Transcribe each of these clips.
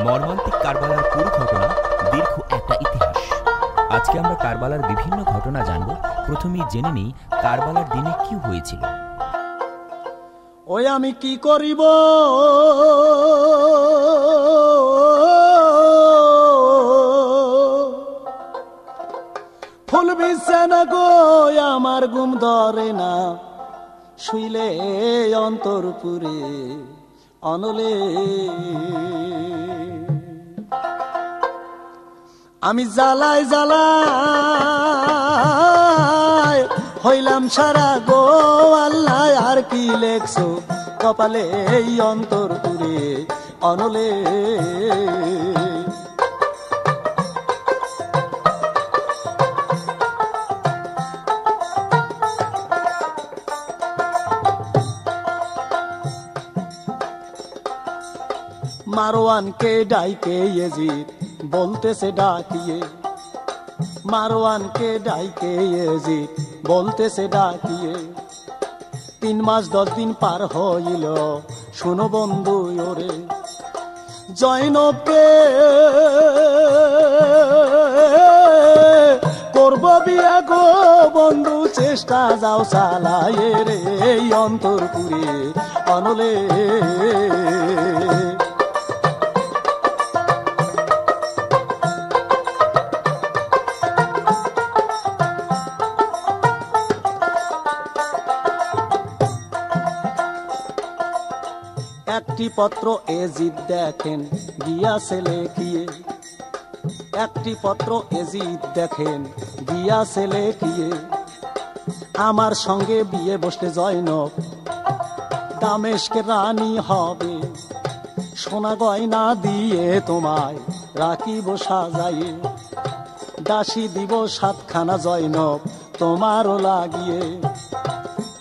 মর্মান্তিক কারবালার পুরো ঘটনা দীর্ঘ একটা ইতিহাস। আজকে আমরা কারবালার বিভিন্ন ঘটনা জানব। প্রথমেই জেনে নিই কারবালার দিনে কি হয়েছিল। ওই আমি কি করিব ফুল বিছানা গো আমার ঘুম ধরে না, শুইলে অন্তরপুরে অনলে আমি জ্বালাই জ্বালাই হইলাম সারা গো আল্লাহ, আর কি লেখছো কপালে এই অন্তরপুরে অনলে। মারওয়ানকে ডাইকে ইয়েজিদ বলতেছে ডাকিয়ে, মারওয়ানকে ডাইকে ইয়েজিদ বলতেছে ডাকিয়ে, 3 মাস 10 দিন পার হইল শুনো বন্ধু ওরে, জয়নবকে করব বিয়া গো বন্ধু, চেষ্টা যাও চালায়ে রে এই অন্তরপুরে অনলে। একটি পত্র এজিদ দেখেন গিয়াছে লেখিয়ে, একটি পত্র এজিদ দেখেন গিয়াছে লেখিয়ে, আমার সঙ্গে বিয়ে বসলে জয়নব দামেশকে রানী হবে, সোনা গয়না দিয়ে তোমায় রাখিব সাজাইয়ে, দাসী দিব 7খানা জয়নব তোমারও লাগিয়ে,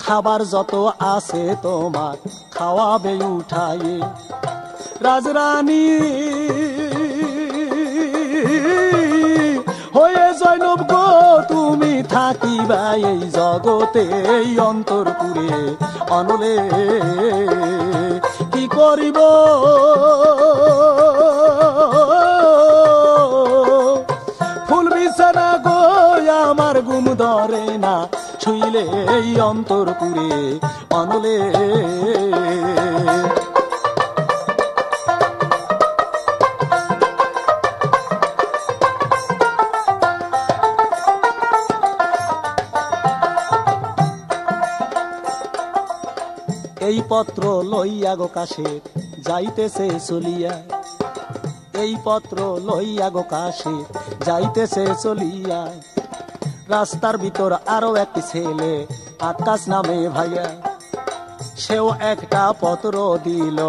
খাবার যত আছে তোমার খাওয়াবে উঠাইয়ে, রাজরানী হয়ে জয়নব গো তুমি থাকিবা এই জগতে এই অন্তরপুরে অনলে। কি করিব ফুল বিছানা গো আমার ঘুম ধরে না, শুইলে এই অন্তরপুরে অনলে। এই পত্র লইয়া গো কাশের যাইতেছে চলিয়া, এই পত্র লইয়া গো কাশের যাইতেছে চলিয়া, রাস্তার ভিতর আরো একটি ছেলে আকাশ নামে ভাইয়া, সেও একটা পত্র দিল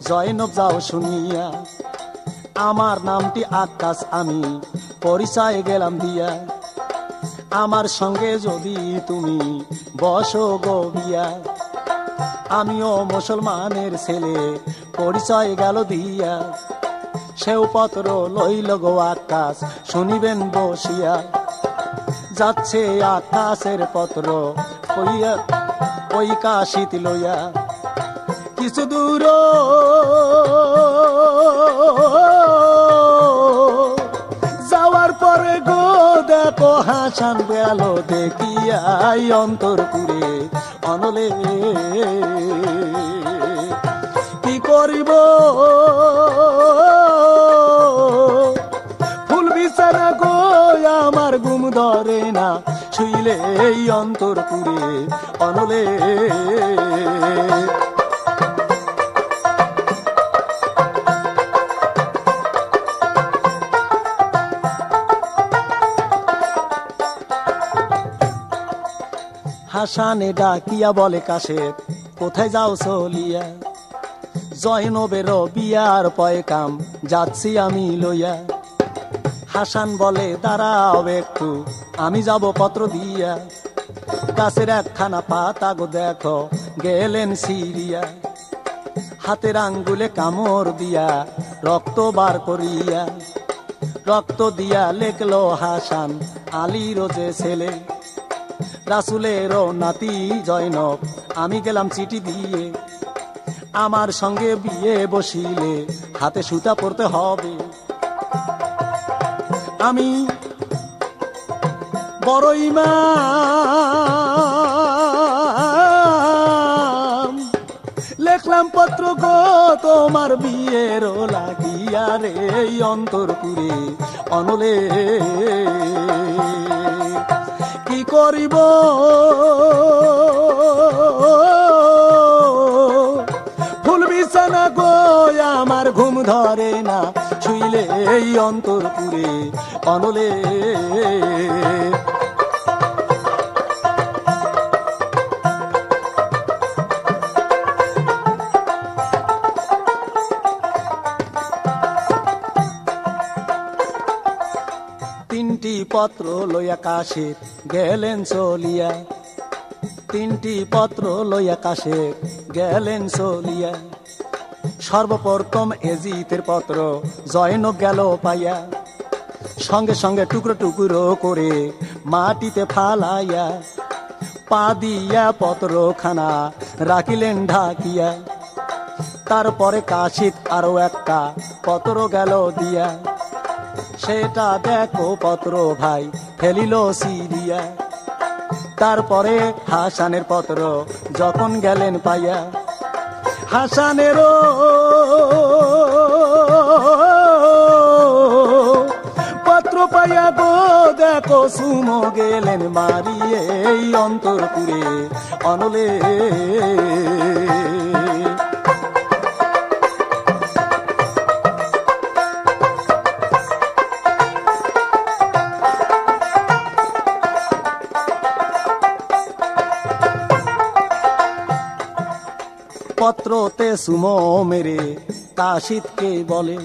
জয়নব যাও শুনিয়া, আমার নামটি আকাশ আমি পরিচয় গেলাম দিয়া, আমার সঙ্গে যদি তুমি বসো গো বিয়া, আমিও মুসলমানের ছেলে পরিচয় গেল দিয়া, সেও পত্র লইল গো আকাশ শুনিবেন বসিয়া, যাচ্ছে আকাশের পত্র কইয়া ওই কাশিত লইয়া, কিছু দূর যাওয়ার পরে গো দেখো হাসান গেল দেখিয়া অন্তরপুরে অনলে। কি করিব ফুল বিছানা গো আমার ঘুম ধরে না, শুইলে এই অন্তরপুরে অনলে। হাসানে ডাকিয়া বলে কাশের কোথায় যাও চলিয়া, জয়নবের বিয়ার পয়কাম যাচ্ছি আমি লইয়া, হাসান বলে দাঁড়াও একটু আমি যাব পত্র দিয়া, গাছের 1খানা পাতা গো দেখো গেলেন সিরিয়া, হাতের আঙ্গুলে কামড় দিয়া রক্ত বার করিয়া, রক্ত দিয়া লেখলো হাসান আলীর যে ছেলে, রাসূলের নাতি জয়নব আমি গেলাম চিঠি দিয়ে, আমার সঙ্গে বিয়ে বসিলে হাতে সুতা পরতে হবে। আমি বড় ইমাম লেখলাম পত্র গো তোমার বিয়ের লাগিয়া রে অন্তরপুরে অনলে কি করিব ফুল বিছানা গো আমার ঘুম ধরে না শুইলে এই অন্তরপুরে অনলে। তিনটি পত্র লইয়া কাশে গেলেন চলিয়া, তিনটি পত্র লইয়া কাশে গেলেন চলিয়া। সর্বপ্রথম এজিতের পত্র জয়নব গেল পাইয়া, সঙ্গে সঙ্গে টুকরো টুকরো করে মাটিতে ফালাইয়া, পা দিয়া পত্রখানা রাখিলেন ঢাকিয়া। তারপরে কাশিত আরো একটা পত্র গেল দিয়া, সেটা দেখো পত্র ভাই ফেলিল সিরিয়া। তারপরে হাসানের পত্র যখন গেলেন পাইয়া, হাসানেরও পত্র পাইয়া গো দেখো সুমো গেলেন মারিয়ে এই অন্তরপুরে অনলে। পত্রতে সুমো মেরে কাশিদকে বলে,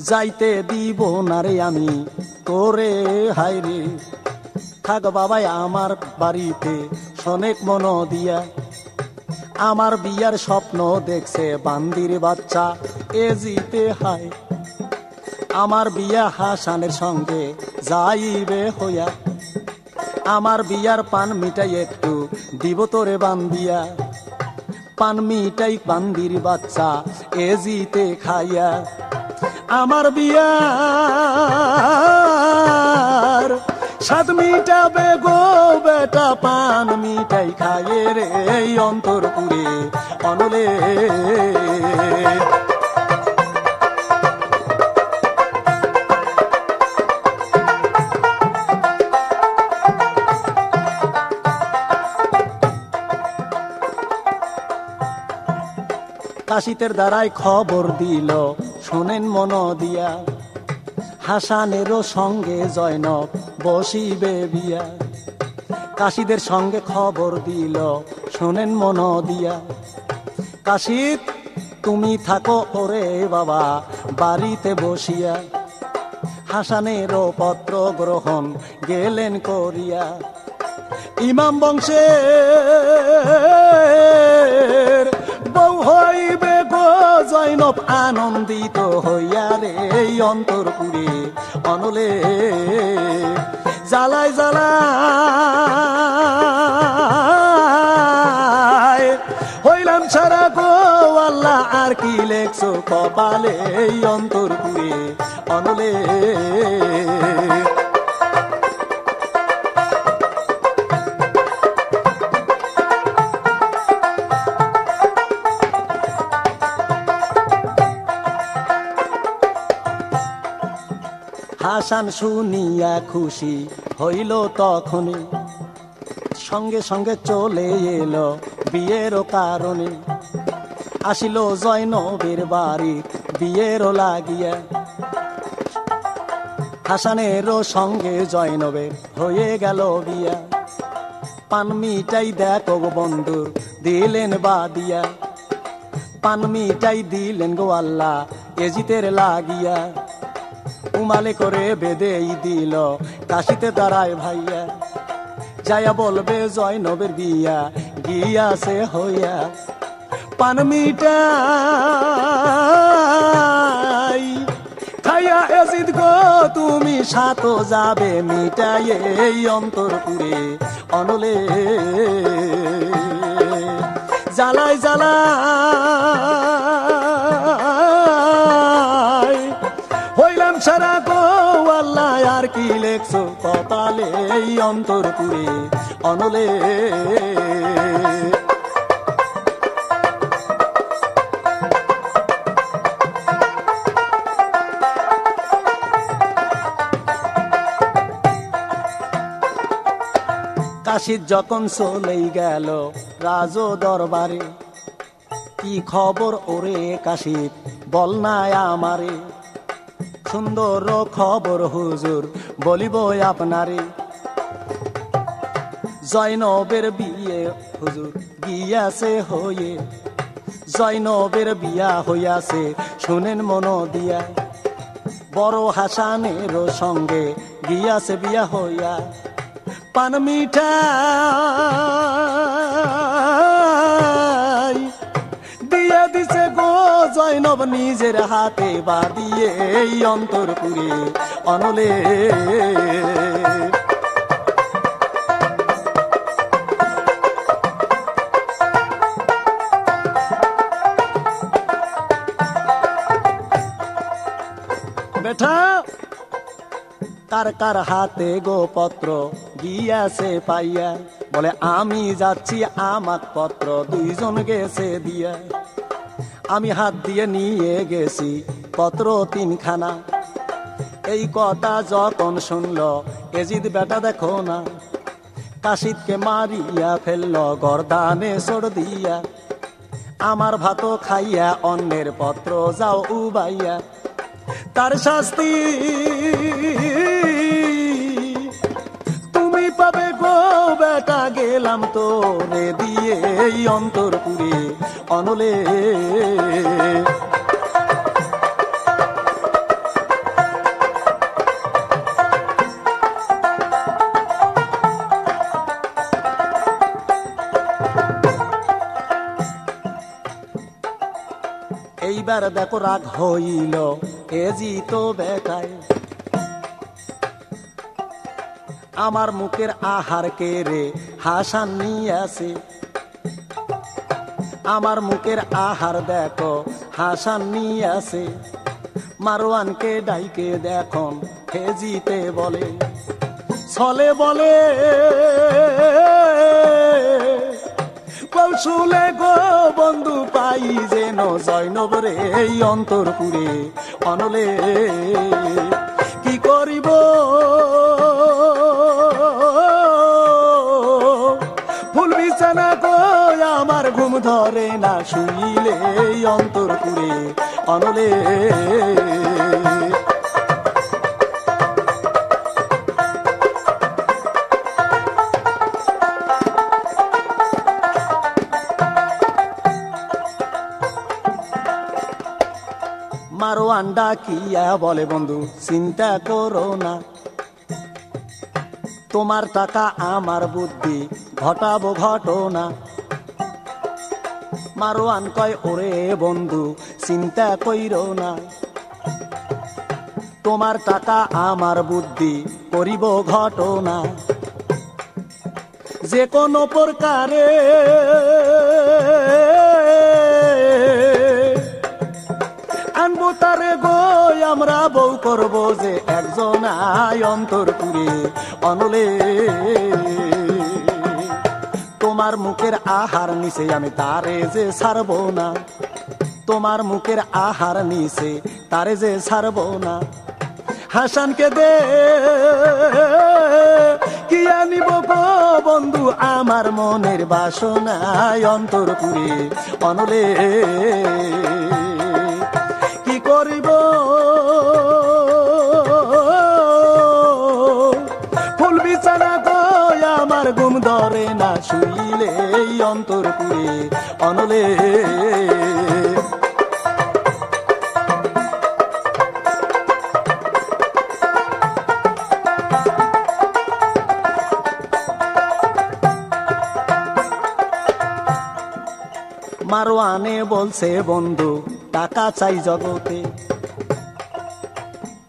যাইতে দিব না রে আমি তোরে হাইরে, থাক বাবাই আমার বাড়িতে শোনেক মন দিয়া। আমার বিয়ার স্বপ্ন দেখছে বান্দির বাচ্চা এজিতে হায়, আমার বিয়া হাসানের সঙ্গে যাইবে হইয়া। আমার বিয়ার পান মিটাই একটু দিব তোরে বান্দিয়া, পান মিটাই বান্দির বাচ্চা এজিতে খাইয়া। আমার বিয়ার স্বাদ মিটাবে গো বেটা পান মিটাই খায়ে রে অন্তরপুরে অনলে। কাশিতের দ্বারাই খবর দিল শোনেন মন দিয়া, হাসানেরও সঙ্গে জয়নব বসিবে বিয়া। কাশিদের সঙ্গে খবর দিল শোনেন মন দিয়া, কাশিদ তুমি থাকো ওরে বাবা বাড়িতে বসিয়া। হাসানেরও পত্র গ্রহণ গেলেন করিয়া, ইমাম বংশের বউ হইবে গো জয়নব আনন্দিত হইয়া রে অন্তরপুরে অনলে। জ্বালায় জ্বালায় হইলাম ছাড়া গো আল্লাহ আর কি লেখছো কপালে অন্তরপুরে অনলে। হাসান শুনিয়া খুশি হইল তখনই, সঙ্গে সঙ্গে চলে এলো বিয়ের কারণে। আসিল জয়নবের বাড়ি বিয়ের লাগিয়া, হাসানেরও সঙ্গে জয়নবের হয়ে গেল বিয়া। পান মিটাই দেখো বন্ধু দিলেন বাদিয়া, পান মিটাই দিলেন গো আল্লাহ এজিতের লাগিয়া। উমালে করে বেঁধেই দিল কাশিতে দাঁড়ায় ভাইয়া, যায়া বলবে জয়নবের বিয়া গিয়াছে হইয়া। পান মিটাই খাইয়া এজিদ গো তুমি সাত যাবে মিটাই এই অন্তরপুরে অনলে। জ্বালাই জ্বালাই হইলাম সারা গো আল্লাহ, আর কি লেখছো কপালে এই অন্তরপুরে অনলে। কাশিদ যখন চলেই গেল রাজ দরবারে, কি খবর ওরে কাশিদ বল নাই আমারে। সুন্দর খবর হুজুর বলিব আপনারে, জয়নবের বিয়ে হুজুর গিয়াছে হয়ে, জয়নবের বিয়া হইয়াছে শুনেন মন দিয়া। বড় হাসানের সঙ্গে গিয়াছে বিয়া হইয়া, পান মিঠাই দিয়া দিছে গো জয়নব নিজের হাতে, বাদিয়ে এই অন্তরপুরে অনলে। বেঠা কার কার হাতে গো পত্র গিয়াছে পাইয়া, বলে আমি যাচ্ছি আমাক পত্র দুইজন গেছে দিয়া। আমি হাত দিয়ে নিয়ে গেছি পত্র তিনখানা, এই কথা যখন শুনল এজিদ বেটা দেখো না, কাশিদকে মারিয়া ফেলল গর্দানে সর দিয়া। আমার ভাত খাইয়া অন্যের পত্র যাও উবাইয়া, তার শাস্তি তুমি পাবে গো বেটা, গেলাম তো রে দিয়ে এই অন্তরপুরে অনলে। এইবার দেখো রাগ হইল এজি তো বেটায়, আমার মুখের আহার কেড়ে হাসান নিয়াছে। আমার মুখের আহার দেখো হাসান নিয়াছে, মারওয়ানকে ডাইকে দেখুন হেজিতে বলে, ছলে বলে কৌশলে গো বন্ধু পাই যেন জয়নব রে এই অন্তরপুরে অনলে। কি করিব ফুল বিছানা গো আমার ঘুম ধরে না, শুইলে এই অন্তরপুরে অনলে। মারওয়ান ডাকিয়া বলে, বন্ধু চিন্তা করো না, তোমার টাকা আমার বুদ্ধি ঘটাবো ঘটনা। মারওয়ান কয় ওরে বন্ধু চিন্তা কইরো না, তোমার টাকা আমার বুদ্ধি করিব ঘটনা। যে কোনো প্রকারে আনবো তারে গো আমরা বউ করব যে একজন অন্তরপুরে অনলে। তোমার মুখের আহার নিচে আমি তারে যে ছাড়বো না, তোমার মুখের আহার নিচে তারে যে ছাড়বো না। হাসানকে দে কি আনিব গো বন্ধু আমার মনের বাসনায় অন্তরপুরে অনলে। কি করিব ফুল বিছানা গো আমার ঘুম ধরে না, শুইলে অন্তরপুরে অনলে। মারওয়ানে বলছে বন্ধু টাকা চাই জগতে,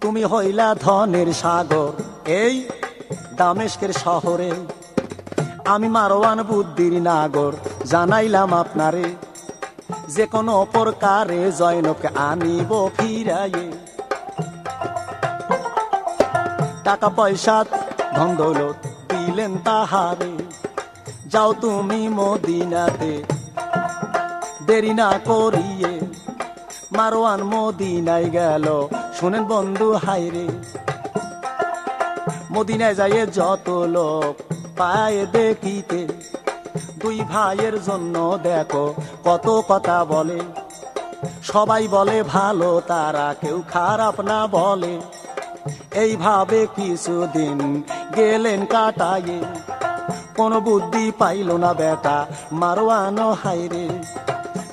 তুমি হইলা ধনের সাগর এই দামেস্কের শহরে। আমি মারওয়ান বুদ্ধির নাগর জানাইলাম আপনারে যে কোনো প্রকারে জয়নবকে আনিব ফিরাইয়ে। টাকা পয়সা ধন দৌলত দিলেন তাহারে, যাও তুমি মদিনাতে দেরি না করিয়ে। মারওয়ান মদিনায় গেল, শুনেন বন্ধু হাইরে। মদিনায় যাইয়ে যত লোক পায় দেখিতে, দুই ভাইয়ের জন্য দেখো কত কথা বলে। সবাই বলে ভালো, তারা কেউ খারাপ না বলে। এইভাবে কিছুদিন গেলেন কাটায়ে, কোনো বুদ্ধি পাইল না বেটা মারওয়ান হাইরে।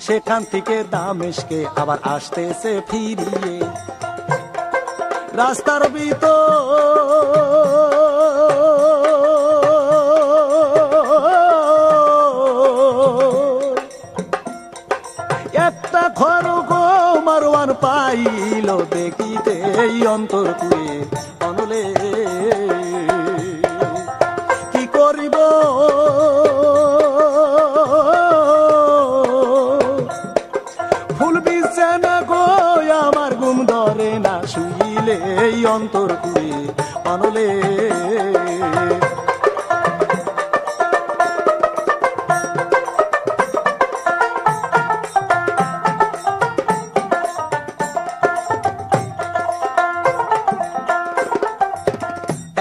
সেখান থেকে দামেশকে আবার আসতেছে ফিরিয়ে। রাস্তার ভিতর একটা খরগ মারওয়ান পাইল দেখিতে, এই অন্তর কুয়ে অনলে কি করিব। ফুল বিছে না গো আমার ঘুম ধরে না, শুইলে এই অন্তর কুয়ে অনলে।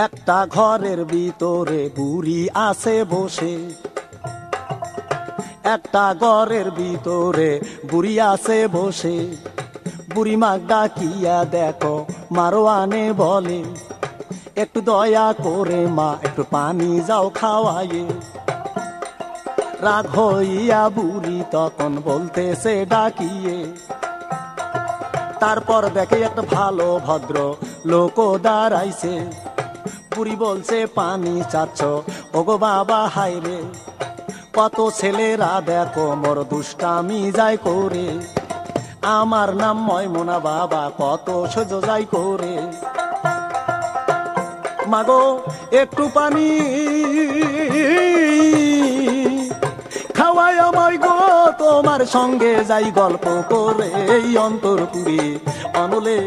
একটা ঘরের ভিতরে বুড়ি আছে বসে, একটা ঘরের ভিতরে বুড়ি আছে বসে। বুড়ি মাগ ডাকিয়া দেখো মারওয়ানে বলে, একটু দয়া করে মা একটু পানি যাও খাওয়াইয়ে। রাগ হইয়া বুড়ি তখন বলতেছে ডাকিয়ে। তারপর দেখে একটা ভালো ভদ্র লোক দাঁড়াইছে। বুড়ি বলছে পানি চাচ্ছ ওগো বাবা হাইরে, কত ছেলেরা দেখো মোর দুষ্টামি যায় করে। আমার নাম ময়মনা বাবা, কত সহ্য যায় করে। মাগো একটু পানি খাওয়াই আমায় গো, তোমার সঙ্গে যাই গল্প করে। এই অন্তর পুরে অনলে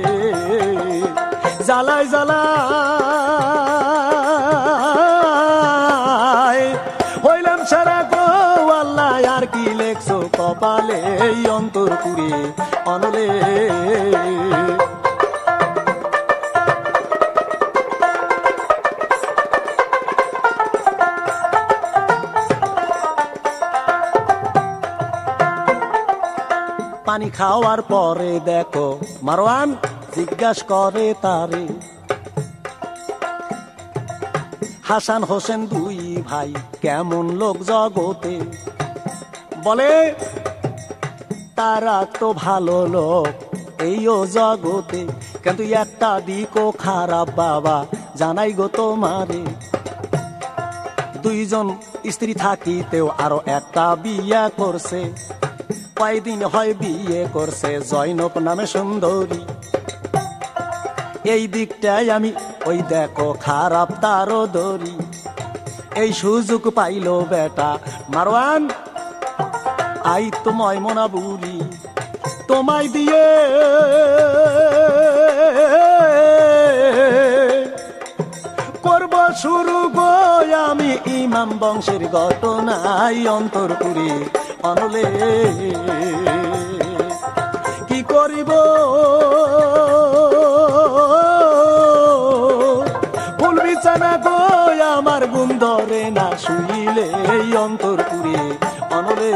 জ্বালায় জ্বালায় হইলাম সারা গো আল্লাহ, আর কি লেখছো কপালে। এই অন্তর পুরে অনলে পানি খাওয়ার পরে দেখো মারওয়ান জিজ্ঞাসা করে তারে, হাসান হোসেন দুই ভাই কেমন লোক জগতে। বলে তারা তো ভালো লোক এইও জগতে, কিন্তু একটা দিকও খারাপ বাবা জানাই গো তোমারে। দুইজন স্ত্রী থাকিতেও আরো একটা বিয়া করছে, কয়দিন হয় বিয়ে করছে জয়নব নামে সুন্দরী। এই দিকটাই আমি ওই দেখো খারাপ তারও দরি। এই সুযোগ পাইল বেটা মারওয়ান, আই তো ময়মনা বুড়ি তোমায় দিয়ে করব শুরু গো আমি ইমাম বংশের ঘটনাই অন্তর পুরে অনলে কি করিব। ফুল বিছানা গো আমার ঘুম ধরে না, শুইলে এই অন্তর পুরে অনলে।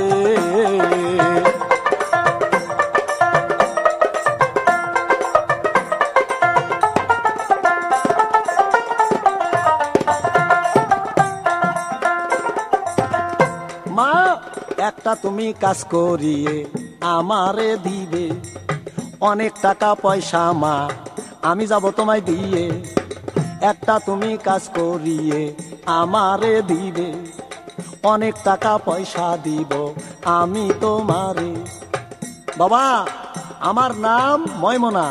মা একটা তুমি কাজ করিয়ে আমারে দিবে, অনেক টাকা পয়সা মা আমি যাব তোমায় দিয়ে। একটা তুমি কাজ করিয়ে আমারে দিবে, অনেক টাকা পয়সা দিব আমি তোমারে। বাবা আমার নাম ময়মনা,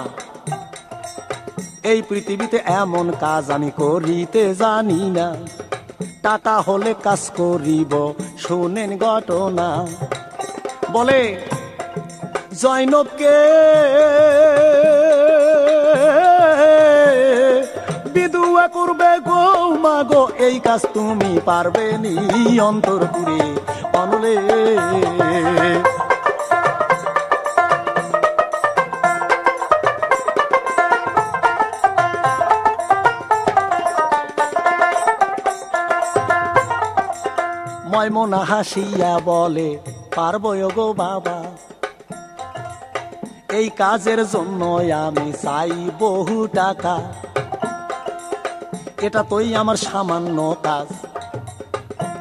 এই পৃথিবীতে এমন কাজ আমি করিতে জানি না। টাকা হলে কাজ করিব শুনেন ঘটনা। বলে জয়নবকে বিধবা করবে গো মাগো, এই কাজ তুমি পারবে নি অন্তরপুরে অনলে। ময়মনা হাসিয়া বলে পারবো গো বাবা, এই কাজের জন্য আমি চাই বহু টাকা। এটা তোই আমার সামান্য কাজ,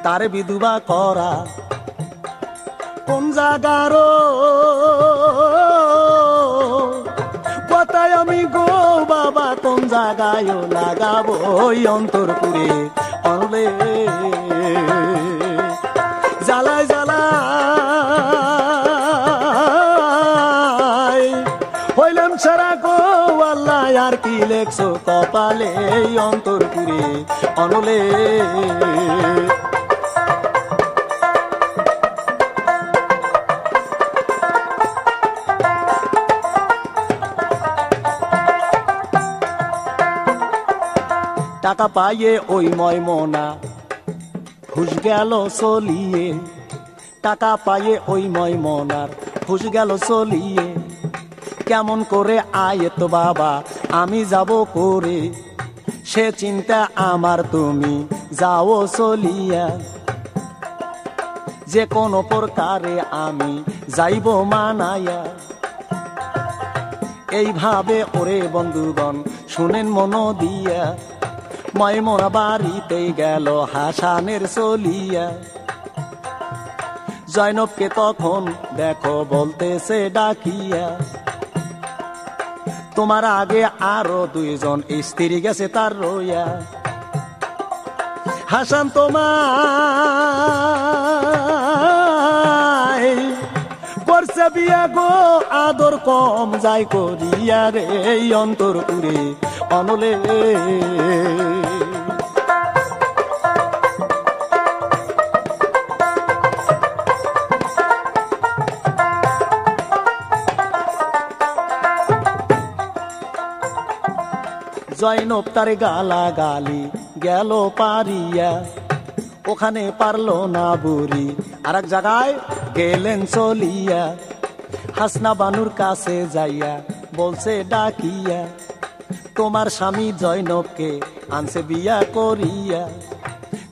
তারে বিধবা করা। কোন জাগারো কথায় আমি গো বাবা, কোন জায়গায় লাগাবো ওই অন্তরপুরে অনলে। জ্বালায় জ্বালায় হইলাম সারা গো আল্লাহ, আর কি লেখছো কপালে অন্তরপুরে অনলে। টাকা পাইয়ে ওই ময়মনা হুশ গেল চলিয়ে, টাকা পাইয়ে ওই ময়মনার হুশ গেল চলিয়ে। কেমন করে আয়েত বাবা আমি যাব করে, সে চিন্তা আমার তুমি যাও চলিয়া। যে কোনো প্রকারে আমি যাইব মানায়া। এইভাবে ওরে বন্ধুগণ শুনেন মন দিয়া, ময়মনা বাড়িতেই গেল হাসানের চলিয়া। জয়নবকে তখন দেখো বলতেছে ডাকিয়া, তোমার আগে আরো দুইজন স্ত্রী গেছে তার রইয়া। হাসান তোমায় করছে বিয়া গো, আদর কম যাই করিয়া রে অন্তরপুরে অনলে। জয়নব তার গালা গালি গেল পারিয়া, ওখানে পারলো না বুড়ি আর এক জায়গায় গেলেন চলিয়া। হাসনা বানুর কাছে যাইয়া বলছে ডাকিয়া, তোমার স্বামী জয়নবকে আনছে বিয়া করিয়া।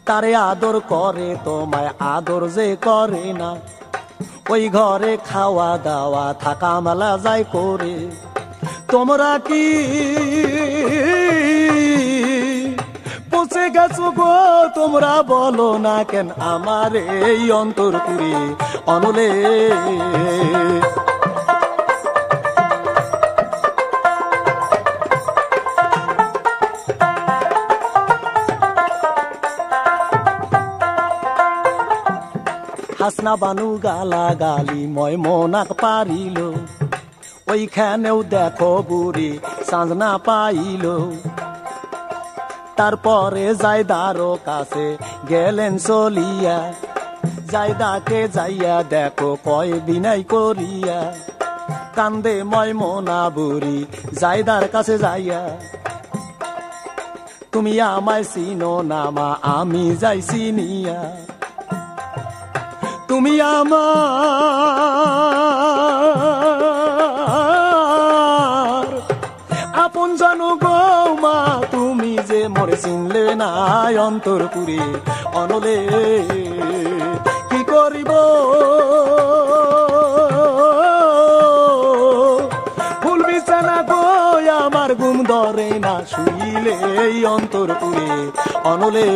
তারে আদর করে তোমায় আদর যে করে না, ওই ঘরে খাওয়া দাওয়া থাকা মেলা যায় করে। তোমরা কি পৌঁছে গেছো গো, তোমরা বলো না কেন আমার এই অন্তরপুরে অনলে। হাসনা বানু গালা গালি ময়মনাক পারিল, ওইখানেও দেখো বুড়ি সাজনা পাইল। তারপরে জায়দারও কাছে গেলেন চলিয়া, জায়দাকে যাইয়া দেখো কয় বিনাই করিয়া। কান্দে ময়মনা বুড়ি জায়দার কাছে যাইয়া, তুমি আমায় চিনো না মা আমি যাই চিনিয়া। তুমি আমার আপন জানো গো মা, তুমি যে মরে চিনলে না অন্তরপুরে অনলে। কি করিব ফুল বিছানা গো আমার ঘুম ধরে না, শুইলে অন্তরপুরে অনলে।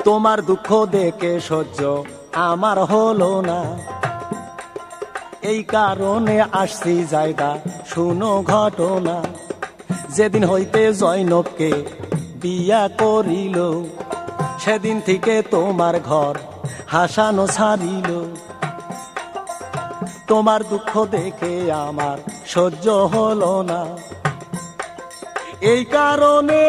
তোমার দুঃখ দেখে সহ্য আমার হলো না, এই কারণে আসছি জায়গা শুনো ঘটনা। যেদিন হইতে জয়নবকে বিয়া করিল, সেদিন থেকে তোমার ঘর হাসানো ছাড়িল। তোমার দুঃখ দেখে আমার সহ্য হলো না, এই কারণে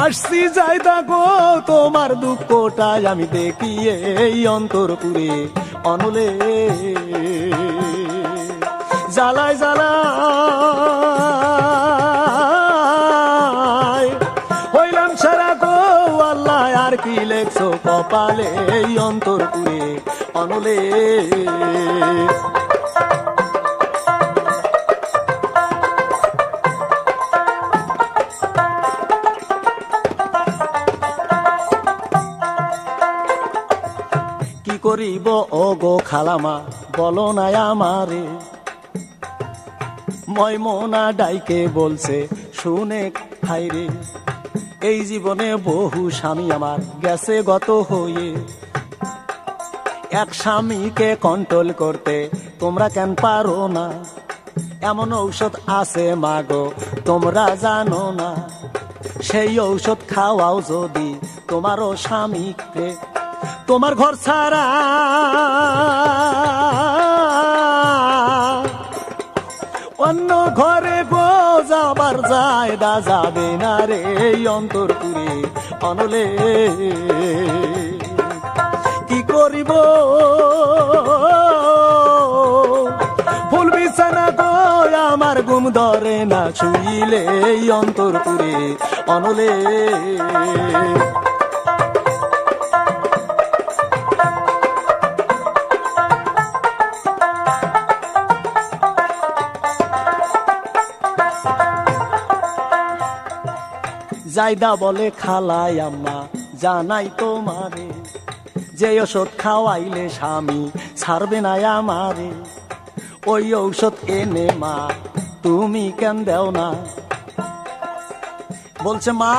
আসছি যাইদা গো তোমার দুঃখটাই আমি দেখি এই অন্তরপুরে অনলে, জ্বালায় জ্বালায় হইলাম সারা গো আল্লাহ, আর কি লেখছো কপালে এই অন্তরপুরে অনলে। কি করিব ও গো খালামা বলো না আমারে, ময়মনা ডাইকে বলছে শুনে খাইরে, এই জীবনে বহু স্বামী আমার গেছে গত হয়ে, এক স্বামীকে কন্ট্রোল করতে তোমরা কেন পারো না, এমন ঔষধ আছে মাগো তোমরা জানো না, সেই ঔষধ খাওয়াও যদি তোমারও স্বামীকে, তোমার ঘর ছাড়া অন্য ঘরে গো যাবার জায়গা যাবে না রে অন্তরপুরে অনলে। কি করিব ফুল বিছানা গো আমার ঘুম ধরে না, শুইলে অন্তরপুরে অনলে। জায়দা বলে খালাই আম্মা জানাই তোমারে, যে ওষুধ খাওয়াইলে স্বামী ছাড়বে না আমারে, ওই ঔষধ এনে মা তুমি কেন দেও না, বলছে মা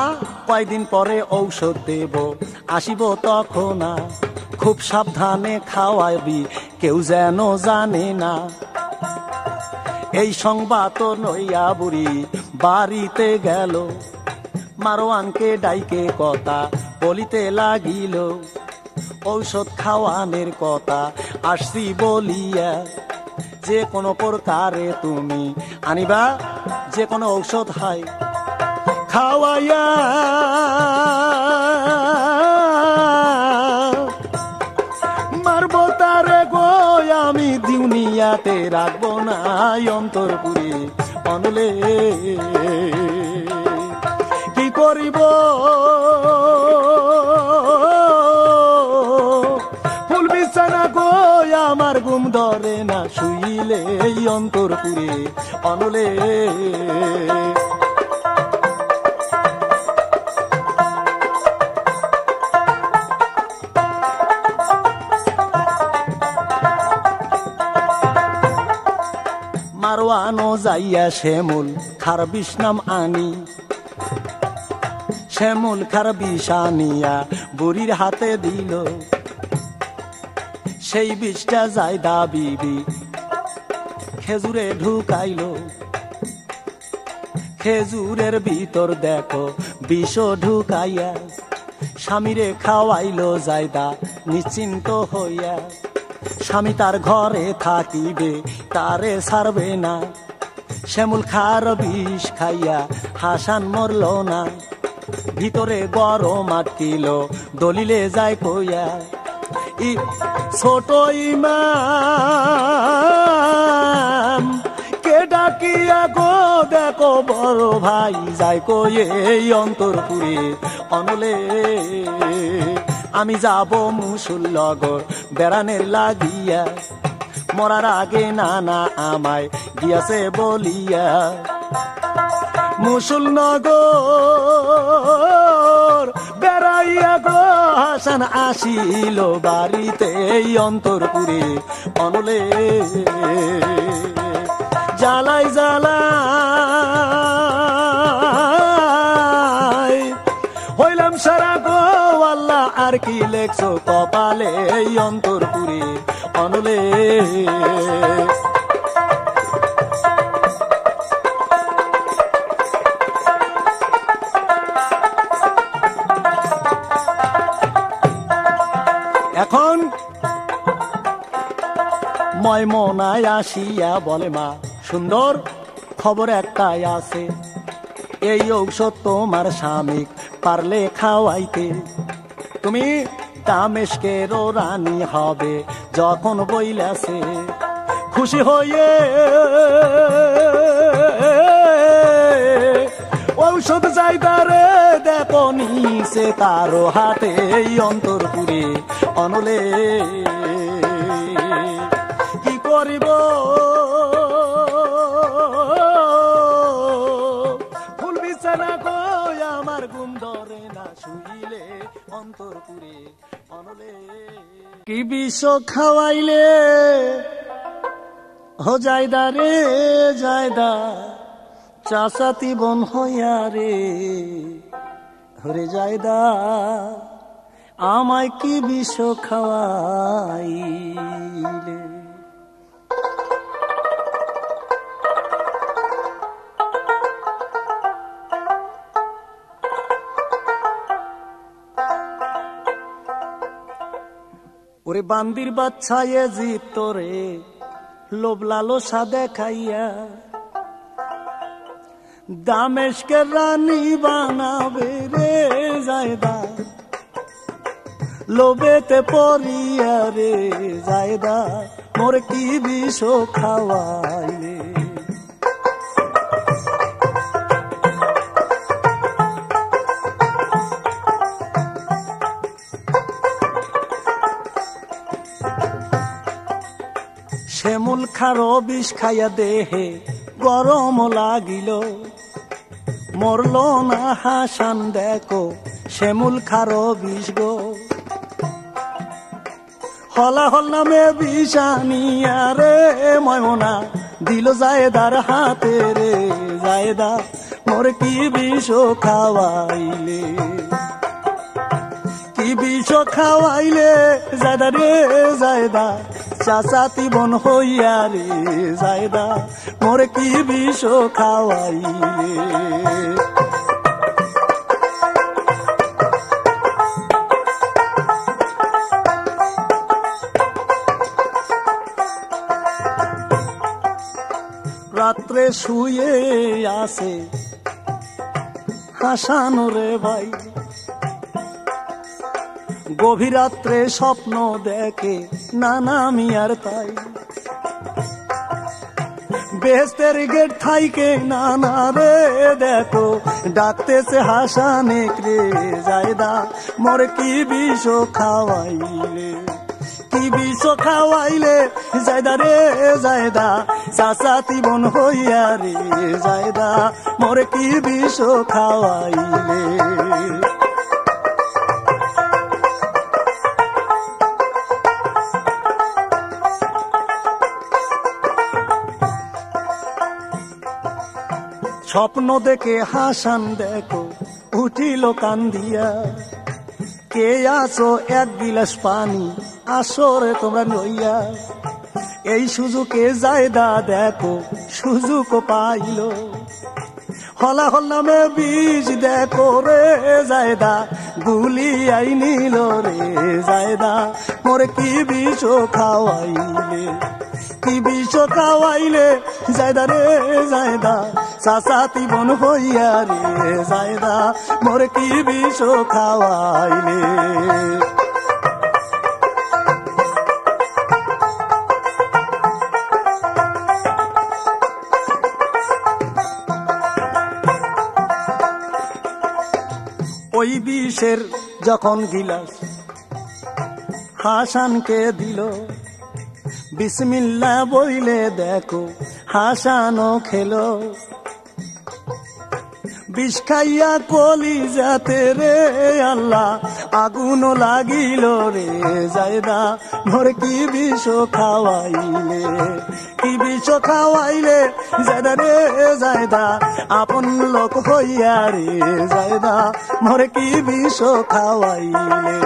কয়দিন পরে ঔষধ দেব আসিব তখন না, খুব সাবধানে খাওয়াবি কেউ যেন জানে না। এই সংবাদ নইয়া বুড়ি বাড়িতে গেল, মারোয়ানকে ডাইকে কথা বলিতে লাগিল, ঔষধ খাওয়ানের কথা আসছি বলিয়া, যে কোনো প্রকারে তুমি আনিবা যে কোনো ঔষধ হয় খাওয়াইয়া, মারব তারে গো আমি দুনিয়াতে রাখবো না অন্তরপুরে অনলে। কি করিব ফুল বিছানা গো আমার ঘুম ধরে না, শুইলে অন্তরপুরে অনলে। মারওয়ানো যাইয়া শ্যামল খার বিষ নাম আনি, শ্যামল খার বিষ আনিয়া বুড়ির হাতে দিল, সেই বিষটা জায়দা বিবি খেজুরে ঢুকাইল, খেজুরের ভিতর দেখো বিষ ঢুকাইয়া, স্বামীরে খাওয়াইল জায়দা নিশ্চিন্ত হইয়া, স্বামী তার ঘরে থাকিবে তারে ছাড়বে না, শ্যামল খার বিষ খাইয়া হাসান মরল না, ভিতরে গরম আটকিল দলিলে যায় কইয়া, ছোট ইমাম কে ডাকিয়া গো দেখো বড় ভাই যায় কয়ে অন্তরপুরে অনলে। আমি যাব মুসুল লগর বেড়ানের লাগিয়া, মরার আগে নানা আমায় দিয়াছে বলিয়া, মুসুল নগর বেড়াইয়া গো হাসান আসিল বাড়িতে অন্তরপুরে অনলে। জ্বালাই জ্বালাই হইলাম সারা গো আল্লাহ, আর কি লেখছো কপালে অন্তরপুরে অনলে। ময়মনায় আসিয়া বলে মা সুন্দর খবর একটাই আছে, এই ঔষধ তোমার স্বামী পারলে খাওয়াইতে, তুমি দামেস্কেরও রানী হবে যখন বইলাছে। খুশি হয়ে ঔষধ চাইদারে দেখো নিছে তারও হাতে, এই অন্তরপুরে অনলে কি করিব ফুল বিছানা কই আমার ঘুম ধরে না শুইলে অন্তরপুরে অনলে। কি বিষ খাওয়াইলে হো যায়দা রে যায়দা চাচাতি বন হইয়া রে, হরে যায়দা আমায় কি বিষ খাওয়াইলে। ওরে বান্দির বাচ্চা এ জিত তোরে লোভ লালসা দেখাইয়া দামেস্কের রানী বানাবে রে যায়দা, লোভেতে পড়িয়া রে যায়দা মোর কি বিষ খাওয়াইলে। শ্যামুল খারো বিষ খাইয়া দেহে গরম লাগিল, মরল না হাসান দেখো শ্যামুল খারো বিষ গো। হলা হল নামে বিষ আনিয়া রে ময়মনা দিল যায়দার হাতে রে যায়দা মোর কি বিষ খাওয়াইলে। কি বিষ খাওয়াইলে যায়দা রে যায়দা চাচাতি বন হইয়া রে যায়দা মোর কি বিষ খাওয়াইলে। রাত্রে শুয়ে আসে হাসান রে ভাই, গভীর রাত্রে স্বপ্ন দেখে নানা মিয়ার তাই, বেহেস্তের গেট থাইকে নানা রে দেখো ডাকতেছে হাসানে রে যায়দা মোর কি বিষ খাওয়াইলে। কি বিষ খাওয়াইলে যায়দা রে যায়দা চাচাতি বন হইয়া রে যায়দা মোর কি বিষ খাওয়াইলে। স্বপ্ন দেখে হাসান দেখো উঠিল কান্দিয়া, কে আসো এক গিলাস পানি আসো রে তোমরা লইয়া। এই সুযোগে যায়দা দেখো সুযোগ পাইল, হলা হল নামে বীজ দেখো রে যায়দা গুলি আই নিল রে যায়দা মোর কি বিষ খাওয়াইলে। কি বিষ খাওয়াইলে যায়দা রে যায়দা চাচাতি বন হইয়া রে যায়দা মোর কি বিষ খাওয়াইলে। ওই বিষের যখন গিলাস হাসানকে দিল, বিসমিল্লাহ বইলে দেখো হাসানও খেলো। বিষ খাইয়া কলি যাতে রে আল্লাহ আগুন লাগিল রে যায়দা মোর কি বিষ খাওয়াইলে। কি বিষ খাওয়াইলে যায়দা রে যায়দা আপন লোক হইয়া রে যায়দা মোর কি বিষ খাওয়াইলে।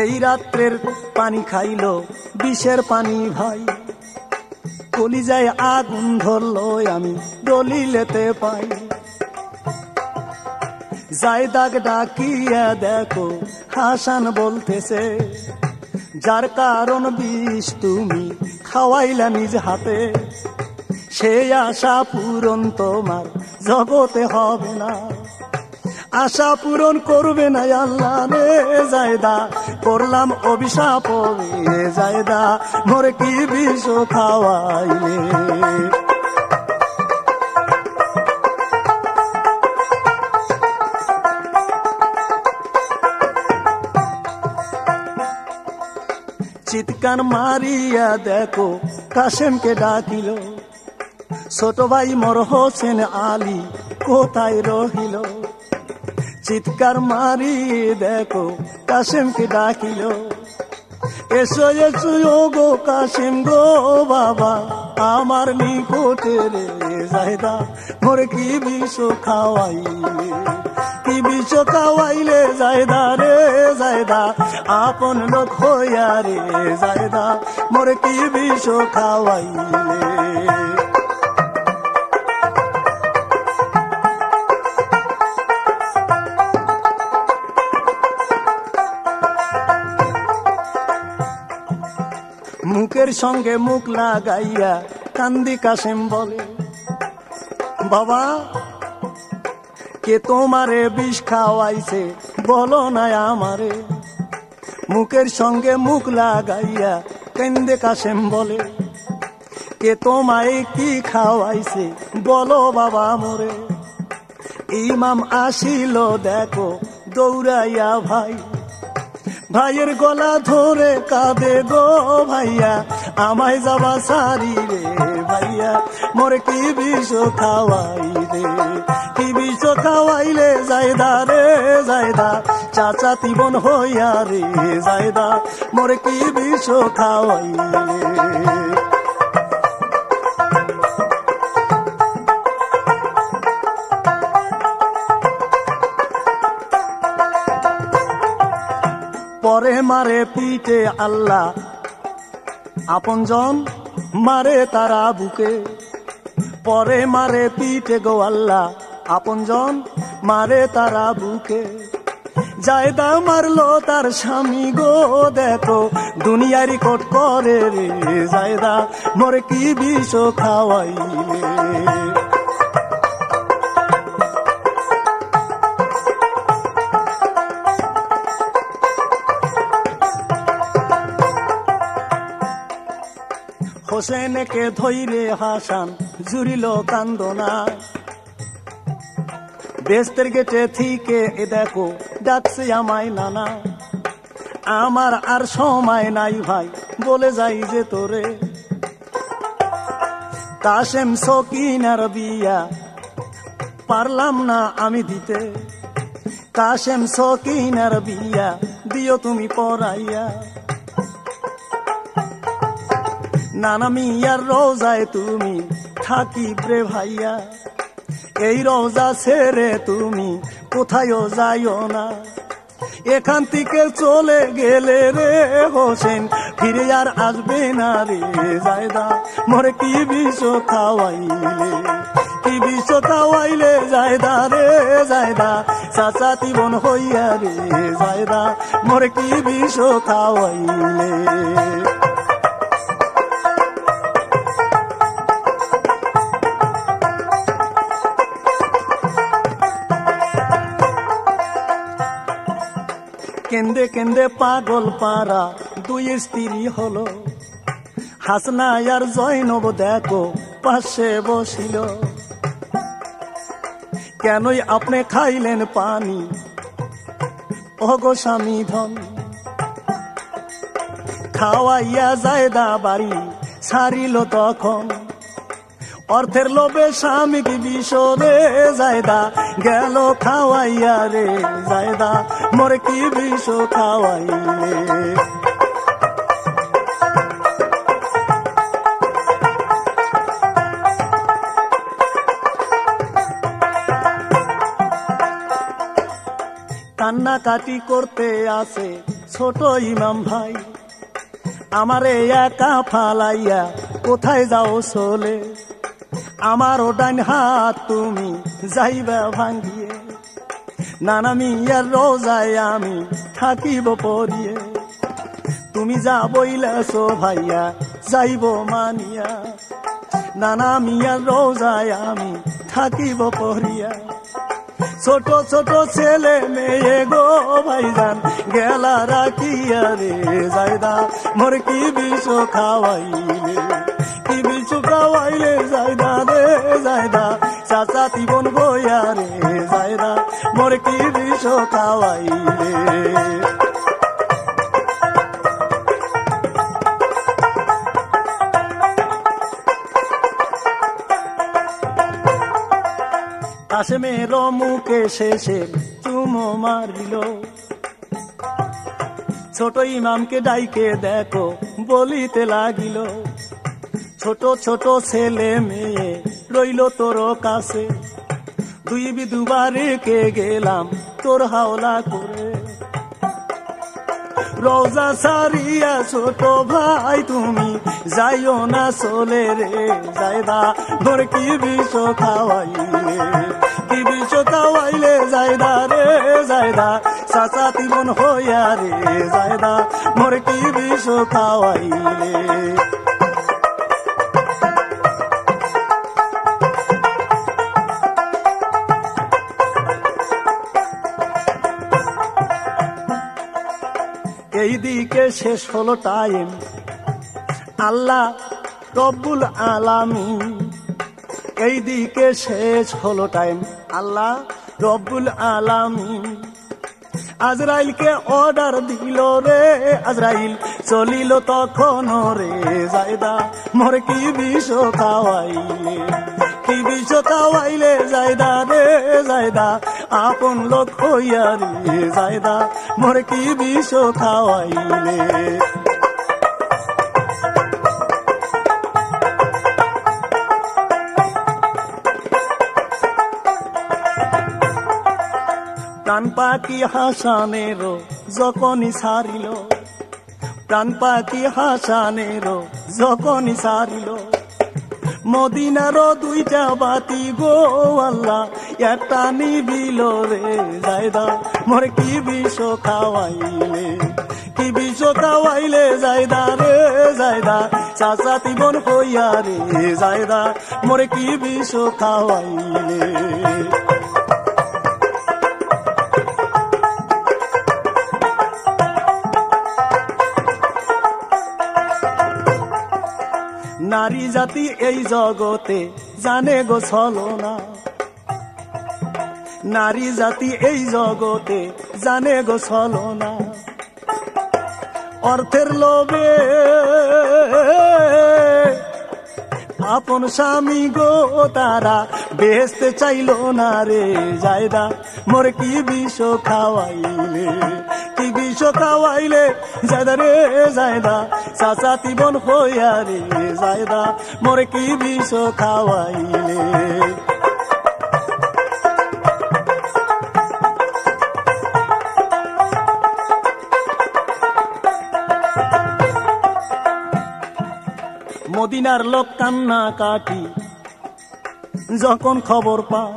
এই রাত্রের পানি খাইল বিষের পানি ভাই, কলিজায় আগুন ধরলো আমি দলিলেতে পাই। জায়দাক ডাকিয়া দেখো হাসান বলতেছে, যার কারণ বিষ তুমি খাওয়াইলা নিজ হাতে, সেই আশা পূরণ তোমার জগতে হবে না। আশা পূরণ করবে না আল্লাহ রে জায়দা, করলাম অভিশাপ রে জায়দা, মোরে কি বিষ খাওয়াইলে। চিৎকার মারিয়া দেখো কাশেমকে ডাকিল, ছোট ভাই মোর হোসেন আলী কোথায় রহিল। চিৎকার মারিয়ে দেখো কাশেমকে ডাকিল, এসো এসো ও গো কাশেম গো বাবা আমার নিকটে রে জায়দা, মোর কি বিষ খাওয়াইলে। কি বিষ খাওয়াইলে জায়দা রে জায়দা, আপন লোক হইয়া রে জায়দা, মোর কি বিষ খাওয়াইলে। মুখের সঙ্গে মুখ লাগাইয়া কান্দি কাশেম বলে, বাবা কে তোমারে বিষ খাওয়াইছে বলো না আমারে। মুখের সঙ্গে মুখ লাগাইয়া কান্দে কাশেম বলে, কে তোমায় কি খাওয়াইছে বলো বাবা মোরে। ইমাম আসিল দেখো দৌড়াইয়া ভাই, ভাইয়ের গলা ধরে কাঁদে গো ভাইয়া, আমায় যাবা সারি রে ভাইয়া, মোরে কি বিষ খাওয়াইলে। কি বিষ খাওয়াইলে জায়দা রে জায়দা, চাচা তিবন হইয়া রে জায়দা, মোরে কি বিষ খাওয়াইলে। পরে মারে পিঠে আল্লাহ আপনজন মারে তারা বুকে, পরে মারে পিঠে গো আল্লাহ আপনজন মারে তারা বুকে। জায়দা মারলো তার স্বামী গো দেখো দুনিয়ারি কোট করে রে জায়দা, মোরে কি বিষ খাওয়াইলে। হোসেনকে ধৈরে হাসান জুড়িল কান্দনা, বেস্তের গেটে থেকে এ দেখো ডাকছে আমায় নানা। আমার আর সময় নাই ভাই বলে যাই যে তোরে, কাশেম সকিনার বিয়া পারলাম না আমি দিতে। কাশেম সকিনার বিয়া দিও তুমি পড়াইয়া, নানা মিয়ার রোজায় তুমি থাকিবে ভাইয়া। এই রোজা ছেড়ে তুমি কোথায়ও যাইও না, এখান থেকে চলে গেলে রে হোসেন ফিরে আর আসবে না রে জায়দা, মোরে কি বিষ খাওয়াইলে। কি বিষ খাওয়াইলে জায়দা রে জায়দা, চাচা তিবন হইয়া রে জায়দা, মোরে কি বিষ খাওয়াইলে। কেন্দে কেন্দে পাগল পারা দুই স্ত্রী হলো, হাসনা আর জয়নব দেখো পাশে বসিল। কেনই আপনি খাইলেন পানি ওগো স্বামী ধন, খাওয়াইয়া জায়দা বাড়ি ছাড়িল তখন। অর্থের লোভে স্বামীকে বিষ রে জায়দা, গেল খাওয়াইয়া রে জায়দা, মোরে কি বিষ খাওয়াইলে। কান্নাকাটি করতে আসে ছোট ইমাম ভাই, আমারে একা ফালাইয়া কোথায় যাও চলে, আমারও ডাইন হাত তুমি যাইবা ভাঙ্গিয়ে, নানা মিয়ার রোজায় আমি থাকিব পড়িয়ে, তুমি যা বইলেছো ভাইয়া যাইব মানিয়া, নানা মিয়ার রোজায় আমি থাকিব পড়িয়া। ছোট ছোট ছেলে মেয়ে গো ভাইজান গেলা রাখিয়া রে যাইদা, মোর কি বিষ খাওয়াইলে, কি বিষ খাওয়াইলে যাইদা রে যাইদা, চাচা তিবন বইয়া রে যাইদা, মোর কি বিষ খাওয়াইলে। কাশেমের মুখে শেষে চুমো মারিল, ছোট ইমামকে ডাইকে দেখো বলিতে লাগিল, ছোট ছোট ছেলে মেয়ে রইল তোর কাছে, দুবার রেখে গেলাম তোর হাওলা করে, রোজা সারিয়া ছোট ভাই তুমি যাইও না চলে রে যাইদা, মোর কি বিষ খাওয়াইলে, কি বিষ খাওয়াইলে যাইদা রে যাইদা, চাচা তিমন হইয়া রে যাইদা, মোর কি বিষ খাওয়াইলে। এইদিকে শেষ হলো টাইম, আল্লাহ রব্বুল আলামিন, এইদিকে শেষ হলো টাইম, আল্লাহ রব্বুল আলামিন, আজরাইলকে অর্ডার দিল রে আজরাইল চলিল তখন রে যাইদা, মোর কি বিষ খাওয়াইলে, কি বিষ খাওয়াইলে যাইদা রে যাইদা, আপন লোক হইয়া রে যাইদা, মোর কি বিষ খাওয়াইলে। প্রাণ পাখি হাসানের যখনই ছাড়িল, প্রাণ পাখি হাসানের যখনই ছাড়িল, মদিনার দুইটা বাতি গো আল্লাহ একটা নিবিল রে যাইদা, মোর কি বিষ খাওয়াইলে, কি বিষ খাওয়াইলে যাইদা রে যাইদা, চাচা তিবন হইয়া রে যাইদা, মোর কি বিষ খাওয়াইলে। নারী জাতি এই জগতে জানে গো ছলনা, নারী জাতি এই জগতে জানে গো ছলনা, অর্থের লোভে আপন স্বামী গো তারা বেহেশতে চাইল না রে যাইদা, মোর কি বিষ খাওয়াইলে, কি বিষ খাওয়াইলে যাইদা রে যাইদা, চাচা তিবন হইয়া রে যাইদা, মোর কি বিষ খাওয়াইলে। মদিনার লোক কান্না কাটি যখন খবর পায়,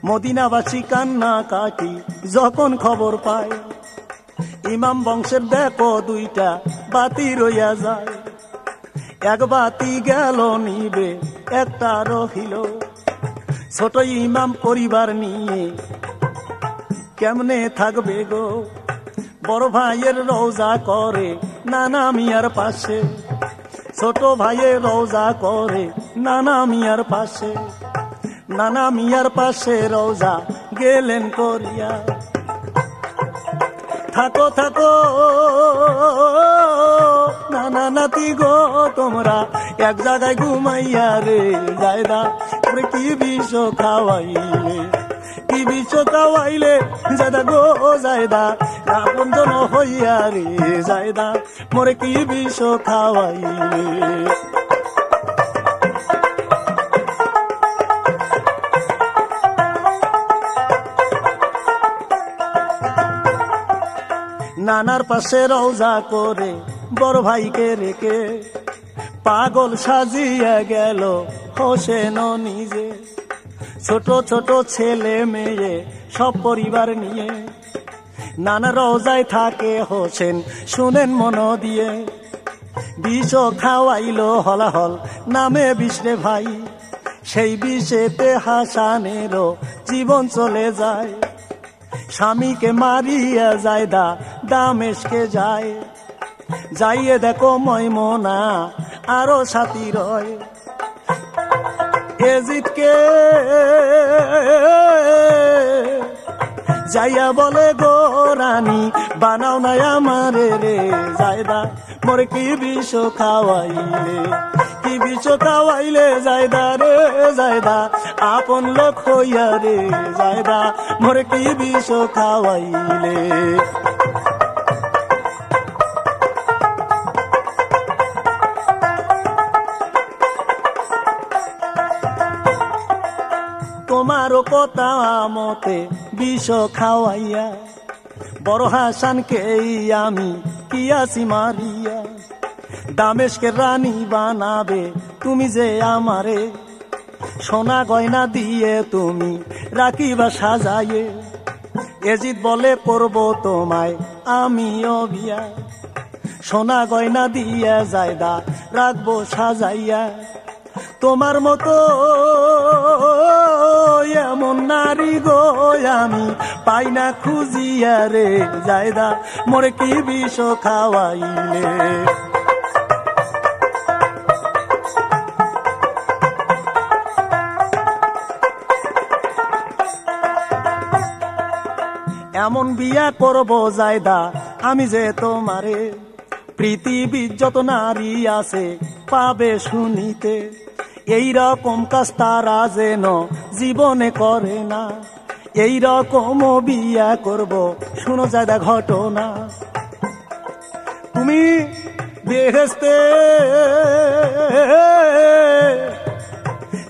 মদিনাবাসী কান্না কাটি যখন খবর পায়, ইমাম বংশের দেখো দুইটা বাতি রইয়া যায়, এক বাতি গেল নিবে একটা রহিল, ছোট ইমাম পরিবার নিয়ে কেমনে থাকবে গো, বড় ভাইয়ের রোজা করে নানা মিয়ার পাশে, ছোট ভাইয়ের রোজা করে নানা মিয়ার পাশে, নানা মিয়ার পাশে রোজা গেলেন করিয়া, থাকো থাকো নানা নাতি গো তোমরা এক জায়গায় ঘুমাইয়া রে যাইদা, কি বিষ খাওয়াইলে, কি বিষ খাওয়াইলে যাইদা গো যাইদা, আপন জন হইয়া রে যাইদা, মোরে কি বিষ খাওয়াইলে। নানার পাশে রওজা করে বড় ভাইকে রেখে, পাগল সাজিয়া গেল হোসেন নিজে, ছোট ছোট ছেলে মেয়ে সব পরিবার নিয়ে নানা রোজায় থাকে হোসেন, শুনেন মন দিয়ে। বিষ খাওয়াইলো হলাহল নামে বিশরে ভাই, সেই বিষেতে হাসানেরও জীবন চলে যায়। স্বামীকে মারিয়া জায়দা দামেশকে যায়, যাইয়ে দেখো ময়মনা আরো সাথী রয়। এজিদকে যাইয়া বলে গো রানী, বানাও না আমারে রে জায়দা, মোরে কি বিষ খাওয়াইলে, কি বিষ খাওয়াইলে জায়দা রে জায়দা, আপন লোক হইয়া রে জায়দা, মোরে কি বিষ খাওয়াইলে। তোমারও কথা মতে বিষ খাওয়াইয়া বড় হাসানকে আমি কি আসি মারিয়া, দামেশকে রানী বানাবে তুমি যে আমারে, সোনা গয়না দিয়ে তুমি রাখিবা সাজাইয়ে। এজিদ বলে করব তোমায় আমিও বিয়া, সোনা গয়না দিয়া জায়দা রাখবো সাজাইয়া। তোমার মতো এমন নারী গো আমি পাই না খুঁজিয়া রে জায়দা, মোরে কি বিষ খাওয়াইলে। এমন বিয়া করব জায়দা আমি যে তোমারে, পৃথিবীর যত নারী আছে পাবে শুনিতে, এই রকম কাজ তারা যেন জীবনে করে না, এই রকম বিয়া করব শুনো জায়দা ঘটনা। তুমি বেহেশতে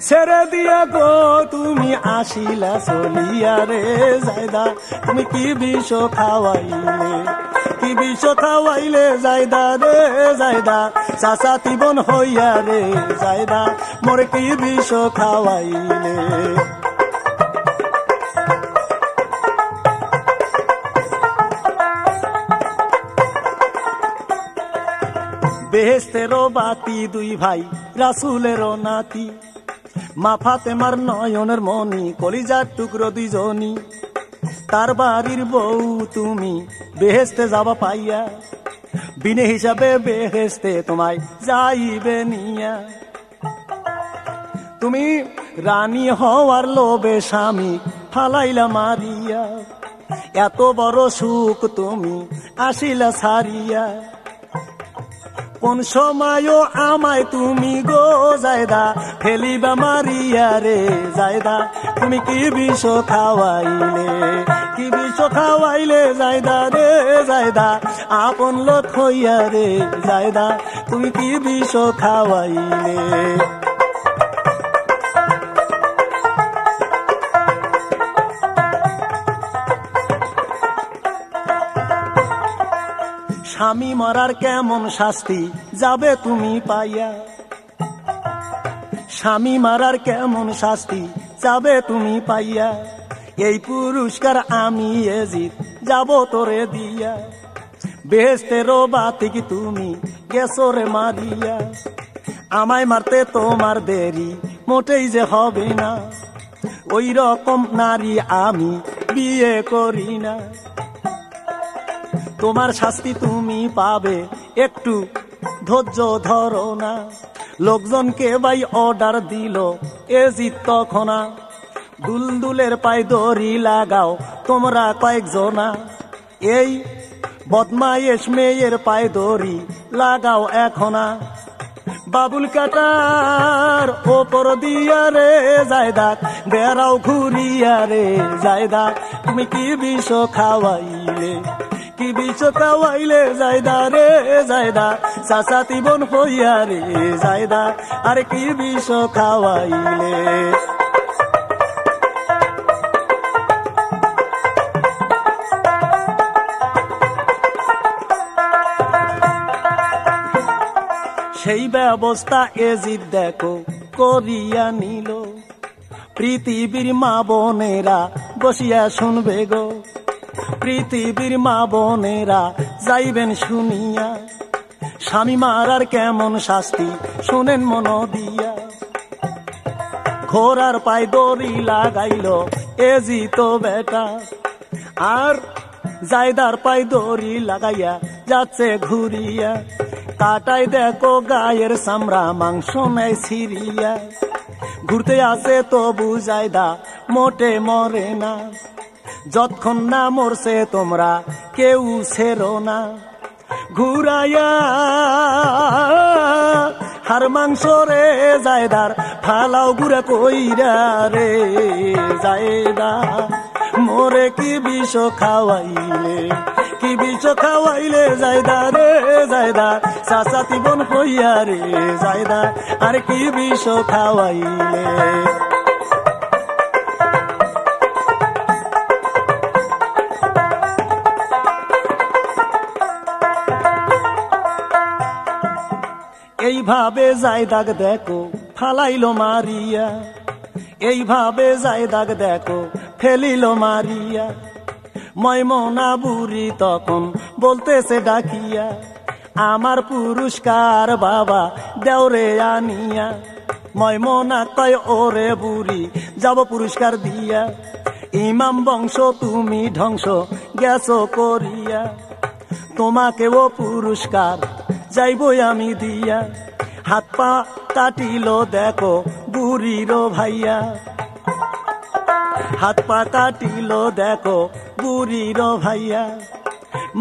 ছেড়ে দিয়া গো তুমি আসিলা চলিয়া রে জায়দা, তুমি কি বিষ খাওয়াইলে, কি বিষ খাওয়াইলে জায়দা রে জায়দা, চাচা তিবন হইয়া রে জায়দা, মোরে কি বিষ খাওয়াইলে। বেহেশতেরও বাতি দুই ভাই রাসূলেরও নাতি, মা ফাতেমার নয়নের মনি কলিজার টুকরো দুইজনী, তার বাড়ির বউ তুমি বেহেশতে যাবা পাইয়া, বিনে হিসাবে বেহেশতে তোমায় যাইবে নিয়া। তুমি রানী হওয়ার লোভে স্বামী ফালাইলা মারিয়া, এত বড় সুখ তুমি আসিলা ছাড়িয়া, কোন সময়ও আমায় তুমি গো জায়দা ফেলিবা মারিয়া রে জায়দা, তুমি কি বিষ খাওয়াইলে, কি বিষ খাওয়াইলে জায়দা রে জায়দা, আপন লোক হইয়া রে জায়দা, তুমি কি বিষ খাওয়াইলে। স্বামী মরার কেমন শাস্তি যাবে তুমি পাইয়া, স্বামী মারার কেমন শাস্তি যাবে তুমি পাইয়া, এই পুরস্কার আমি এজিদ যাব তোরে দিয়া, বেহেশতেরও বাতি কি তুমি গেছো রে মারিয়া, আমায় মারতে তোমার দেরি মোটেই যে হবে না, ওই রকম নারী আমি বিয়ে করি না। তোমার শাস্তি তুমি পাবে একটু ধৈর্য ধরো না, লোকজনকে ভাই অর্ডার দিল এজিদ তখন, দুলদুলের পায়ে দড়ি লাগাও তোমরা কয়েকজনা, এই বদমায়েশ মেয়ের পায়ে দড়ি লাগাও এখনা, বাবুল কাটার ওপর দিয়া রে জায়দা বেড়াও ঘুরিয়া রে জায়দা, তুমি কি বিষ খাওয়াইলে, কি বিষ খাওয়াইলে জায়দা রে জায়দা, চাচা তিবন হইয়া রে জায়দা, আরে কি বিষ খাওয়াইলে। সেই ব্যবস্থা এজিদ দেখো করিয়া নিল। পৃথিবীর মা বোনেরা বসিয়া শুনবে গো, পৃথিবীর মা বোনেরা যাইবেন শুনিয়া, স্বামী মারার কেমন শাস্তি শুনেন মন দিয়া। ঘোড়ার পায়ে দড়ি লাগাইল এজিদ বেটা, আর জায়দার পায়ে দড়ি লাগাইয়া যাচ্ছে ঘুরিয়া। কাটাই দেখো গায়ের চামড়া মাংস নেই ছিড়িয়া, ঘুরতে আসে তবু জায়দা মোটে মরে না। যতক্ষণ না মরছে তোমরা কেউ ছেড়ো না, ঘুরাইয়া হার মাংস রে জায়দার ফালাও গুড়া কইরা রে জায়দা। মোরে কি বিষ খাওয়াইলে, কি বিষ খাওয়াইলে জায়দা রে জায়দা, চাচাতি বোন কইয়া রে জায়দা, আর কি বিষ খাওয়াইলে। এইভাবে জায়দাক দেখো ফালাইল মারিয়া, এইভাবে জায়দাক দেখো ফেলিল মারিয়া। ময়মনা বুড়ি তখন বলতেছে ডাকিয়া, আমার পুরস্কার বাবা দেওরে আনিয়া। ময়মনা কয় ওরে বুড়ি যাব পুরস্কার দিয়া, ইমাম বংশ তুমি ধ্বংস গেছো করিয়া। তোমাকে ও পুরস্কার যাইবই আমি দিয়া। হাত পা কাটিল দেখো বুড়ির ভাইয়া, হাত পা কাটিল দেখো বুড়ির ভাইয়া।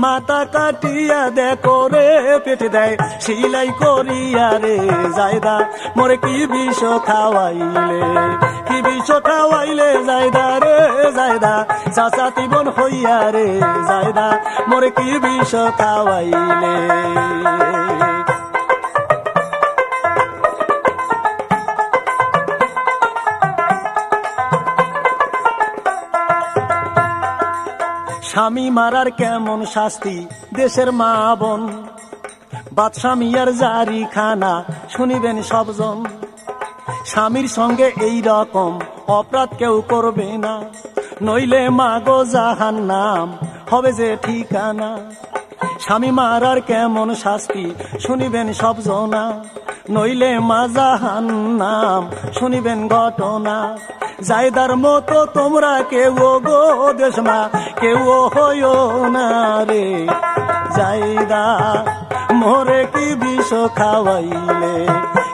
মাথা কাটিয়া দেখো রে পেটে দেয় সিলাই করিয়া রে জায়দা, মোরে কি বিষ খাওয়াইলে, কি বিষ খাওয়াইলে জায়দা রে জায়দা, চাচাতি বোন হইয়া রে জায়দা, মোরে কি বিষ খাওয়াইলে। স্বামী মারার কেমন শাস্তি দেশের মা বোন, বাদশা মিয়ার জারি খানা শুনিবেন সবজন। স্বামীর সঙ্গে এই রকম অপরাধ কেউ করবে না, নইলে মাগো জাহান্নাম হবে যে ঠিকানা। স্বামী মারার কেমন শাস্তি শুনিবেন সবজনা, নইলে মা জাহান্নাম শুনিবেন ঘটনা। জায়দার মতো তোমরা কেউ গো দেশমা কেউ হইও না রে জায়দা, মোরে কি বিষ খাওয়াইলে,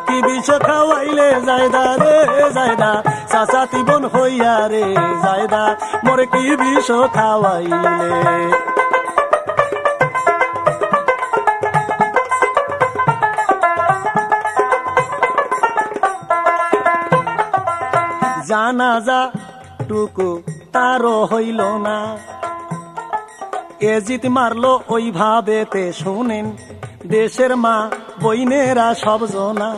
কি বিষ খাওয়াইলে জায়দা রে জায়দা, চাচাতি বোন হইয়া রে জায়দা, মোরে কি বিষ খাওয়াইলে। জানাজা টুকু তারও হইল না, এজিদ মারলো ওই ভাবেতে শুনেন দেশের মা বইনেরা সবজনা।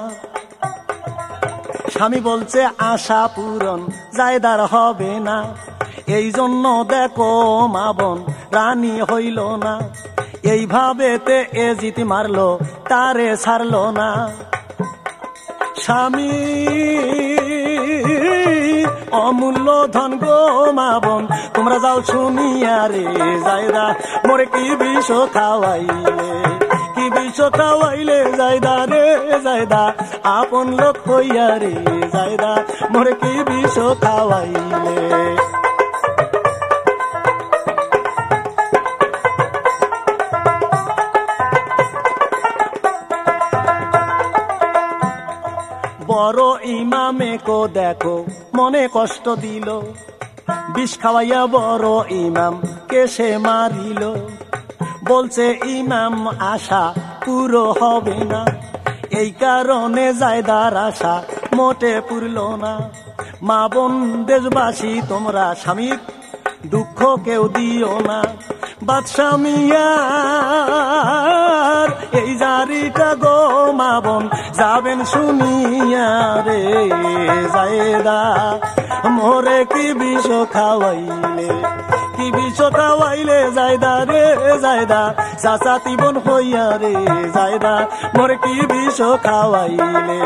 স্বামী বলছে আশা পূরণ জায়দার হবে না, এই জন্য দেখো মা বোন রানী হইল না। এই ভাবেতে এজিদ মারলো তারে ছাড়লো না। স্বামী অমূল্য ধন গো মা বোন তোমরা যাও শুনিয়া রে জায়দা, মোরে কি বিষ খাওয়াইলে, কি বিষ খাওয়াইলে জায়দা রে জায়দা, আপন লোক হইয়া রে জায়দা, মোরে কি বিষ খাওয়াইলে। বড় ইমামে কো দেখো মনে কষ্ট দিল, বিষ খাওয়াইয়া বড় ইমাম কেসে মারিল। বলছে ইমাম আশা পুরো হবে না, এই কারণে জায়দার আশা মোটে পুরল না। মা বোন দেশবাসী তোমরা স্বামীর দুঃখ কেউ দিও না। বাদশা মিয়ার এই জারিটা গো মা বোন যাবেন শুনিয়া রে জায়দা, মোরে কি বিষ খাওয়াইলে, কি বিষ খাওয়াইলে জায়দা রে জায়দা চাচাতি বোন হইয়া রে জায়দা মোর কি বিষ খাওয়াইলে।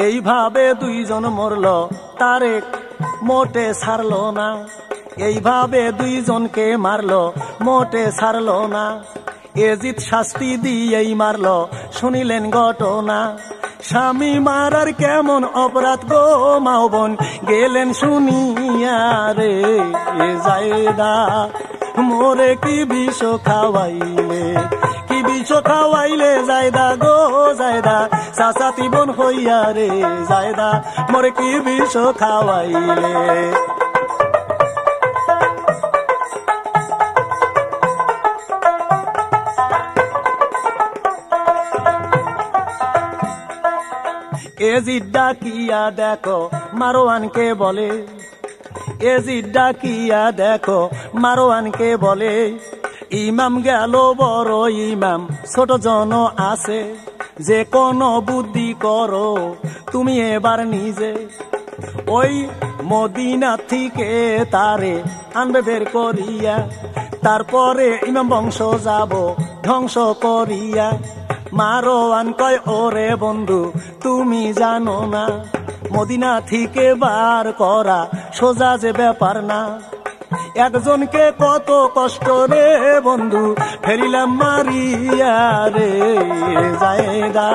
এইভাবে দুইজন মরল তারে মোটে ছাড়লো না, এইভাবে দুইজনকে মারলো মোটে ছাড়লো না। এজিদ শাস্তি দিয়েই মারলো শুনিলেন ঘটনা, স্বামী মারার কেমন অপরাধ গো মাও বোন গেলেন শুনিয়া রে জায়দা মোরে কি বিষ খাওয়াইলে, কি বিষ খাওয়াইলে জায়দা গো জায়দা চাচাতি বোন হইয়া রে জায়দা মোরে কি বিষ খাওয়াইলে। এজিদ ডাকিয়া দেখো মারোয়ানকে বলে, এজিদ ডাকিয়া দেখো মারোয়ানকে বলে, ইমাম গেল বড় ইমাম ছোট জন আছে, যে কোনো বুদ্ধি করো তুমি এবার নিজে। ওই মদিনা থেকে তারে আনবে বের করিয়া, তারপরে ইমাম বংশ যাব ধ্বংস করিয়া। মারোয়ান কয় ওরে বন্ধু তুমি জানো না, মদিনা থেকে বার করা সোজা যে ব্যাপার না। একজনকে কত কষ্ট রে বন্ধু ফেরিলাম মারিয়া রে জায়দা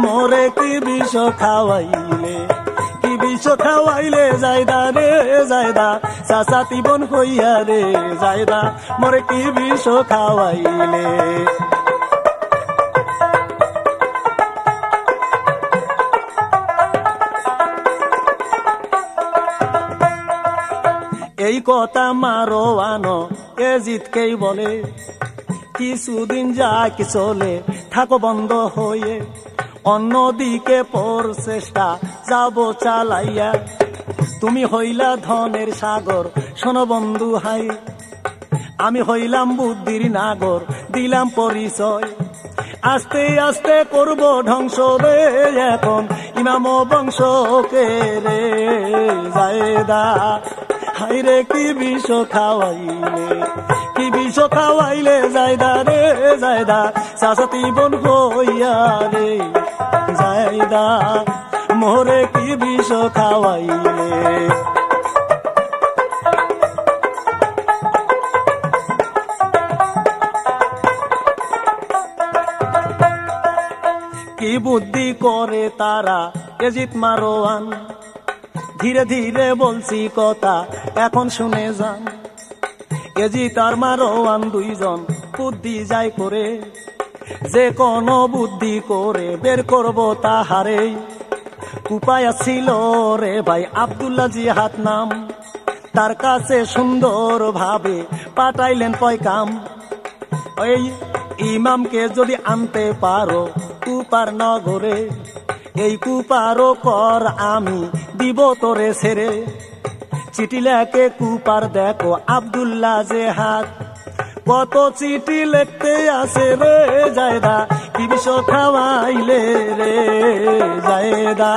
মোরে কি বিষ খাওয়াইলে, কি বিষ খাওয়াইলে জায়দা রে জায়দা চাচাতি বোন হইয়া রে জায়দা মোরে কি বিষ খাওয়াইলে। এই কথা মারোয়ানো এজিদকেই বলে, কিছুদিন যাক চলে থাকো বন্ধ হয়ে, অন্যদিকে প্রচেষ্টা যাব চালাইয়া। তুমি হইলা ধনের সাগর শোনো বন্ধু হাই, আমি হইলাম বুদ্ধির নাগর দিলাম পরিচয়। আস্তে আস্তে করব ধ্বংস রে এখন ইমাম বংশকে রে জায়দা হাইরে কি বিষ খাওয়াইলে, কি বিষ খাওয়াইলে জায়দা রে জায়দা চাচাতি বোন হইয়া রে জায়দা মোরে কি বিষ খাওয়াইলে। কি বুদ্ধি করে তারা এজিদ মারোয়ান, ধীরে ধীরে বলছি কথা এখন শুনে যান। এজিদ আর মারোয়ান দুইজন বুদ্ধি যাই করে, যে কোনো বুদ্ধি করে বের করবো তাহারে। উপায় ছিল রে ভাই আব্দুল্লাহ জিহাদ নাম, তার কাছে সুন্দর ভাবে পাঠাইলেন পয়কাম। এই ইমামকে যদি আনতে পারো কুপার নগরে, এই কুপারও কর আমি দিব তোরে ছেড়ে। চিঠি লেখে কুপার দেখো আব্দুল্লাহ জেহাদ, কত চিঠি লিখতে আসে রে জায়দা কি বিষ খাওয়াইলে রে জায়দা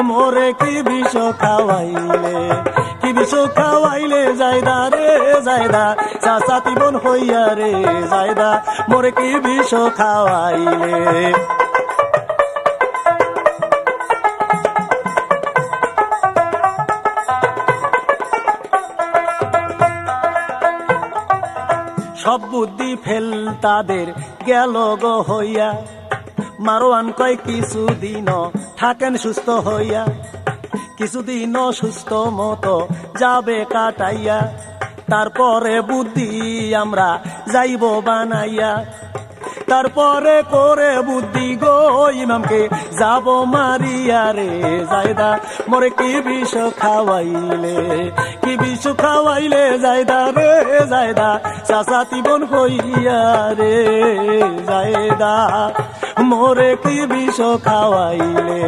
মোরে কি বিষ খাওয়াইলে, কি বিষ খাওয়াইলে জায়দা রে জায়দা চাচাতি বোন হইয়া রে জায়দা মোরে কি বিষ খাওয়াইলে। সব বুদ্ধি ফেল তাদের গেল গো হইয়া, মারোয়ান কয় কিছুদিন থাকেন সুস্থ হইয়া, কিছুদিন সুস্থ মতো যাবে কাটাইয়া, তারপরে বুদ্ধি আমরা যাইব বানাইয়া। তারপরে করে বুদ্ধি গো ইমামকে যাব মারিয়া রে জায়দা মোরে কি বিষ খাওয়াইলে, কি বিষ খাওয়াইলে জায়দা রে জায়দা চাচাতি বোন হইয়া রে জায়দা মোরে কি বিষ খাওয়াইলে।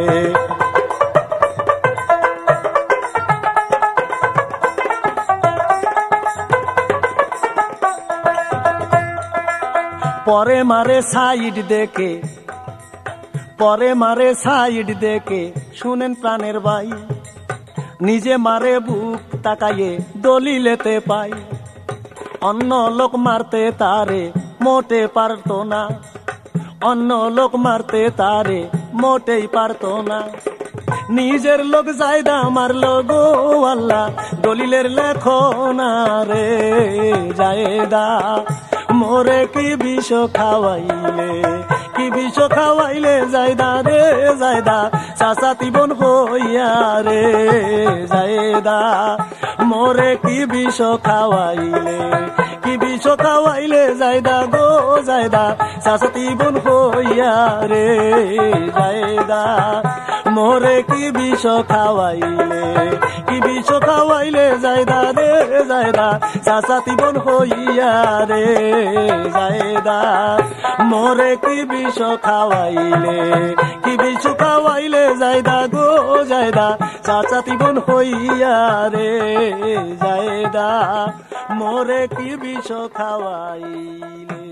পরে মারে সাইড দেখে, পরে মারে সাইড দেখে, শুনেন প্রাণের ভাই, নিজে মারে বুক তাকাইয়ে দলিলেতে পাই। অন্য লোক মারতে তারে মোটে পারতো না, অন্য লোক মারতে তারে মোটেই পারতো না। নিজের লোক জায়দা মারলো গো আল্লাহ, দলিলের লেখো না রে জায়দা। মোরে কি বিষ খাওয়াইলে, কি বিষ খাওয়াইলে জায়দা রে জায়দা, চাচাতি বোন হইয়া রে জায়দা। মোরে কি বিষ খাওয়াইলে, কি বিষ খাওয়াইলে জায়দা গো জায়দা, চাচাতি বোন হইয়া রে জায়দা। মোরে কি বিষ খাওয়াইলে, কি বিষ খাওয়াইলে জায়দা রে জায়দা, চাচাতি বোন হইয়া রে জায়দা। মোরে কি বিষ খাওয়াইলে, কি বিষ খাওয়াইলে জায়দা গো জায়দা, চাচাতি বোন হইয়া রে জায়দা। মোরে কি বিষ খাওয়াইলে।